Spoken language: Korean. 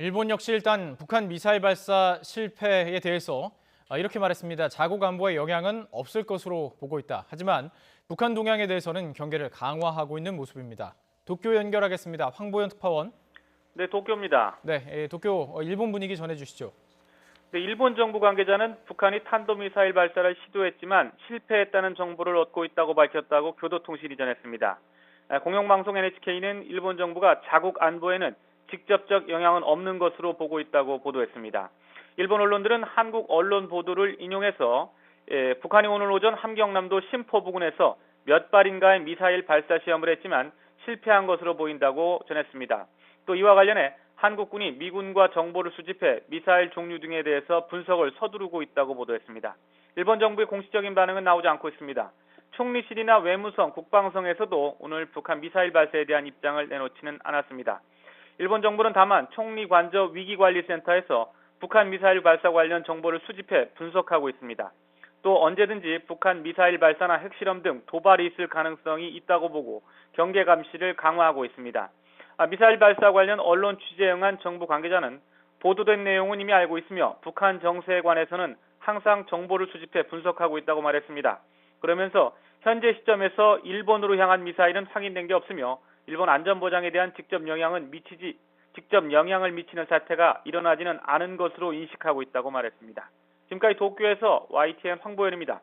일본 역시 일단 북한 미사일 발사 실패에 대해서 이렇게 말했습니다. 자국 안보에 영향은 없을 것으로 보고 있다. 하지만 북한 동향에 대해서는 경계를 강화하고 있는 모습입니다. 도쿄 연결하겠습니다. 황보현 특파원. 네, 도쿄입니다. 네, 도쿄 일본 분위기 전해주시죠. 네, 일본 정부 관계자는 북한이 탄도미사일 발사를 시도했지만 실패했다는 정보를 얻고 있다고 밝혔다고 교도통신이 전했습니다. 공영방송 NHK는 일본 정부가 자국 안보에는 직접적 영향은 없는 것으로 보고 있다고 보도했습니다. 일본 언론들은 한국 언론 보도를 인용해서 북한이 오늘 오전 함경남도 심포 부근에서 몇 발인가의 미사일 발사 시험을 했지만 실패한 것으로 보인다고 전했습니다. 또 이와 관련해 한국군이 미군과 정보를 수집해 미사일 종류 등에 대해서 분석을 서두르고 있다고 보도했습니다. 일본 정부의 공식적인 반응은 나오지 않고 있습니다. 총리실이나 외무성, 국방성에서도 오늘 북한 미사일 발사에 대한 입장을 내놓지는 않았습니다. 일본 정부는 다만 총리관저 위기관리센터에서 북한 미사일 발사 관련 정보를 수집해 분석하고 있습니다. 또 언제든지 북한 미사일 발사나 핵실험 등 도발이 있을 가능성이 있다고 보고 경계 감시를 강화하고 있습니다. 미사일 발사 관련 언론 취재에 응한 정부 관계자는 보도된 내용은 이미 알고 있으며 북한 정세에 관해서는 항상 정보를 수집해 분석하고 있다고 말했습니다. 그러면서 현재 시점에서 일본으로 향한 미사일은 확인된 게 없으며 일본 안전보장에 대한 직접 영향을 미치는 사태가 일어나지는 않은 것으로 인식하고 있다고 말했습니다. 지금까지 도쿄에서 YTN 황보현입니다.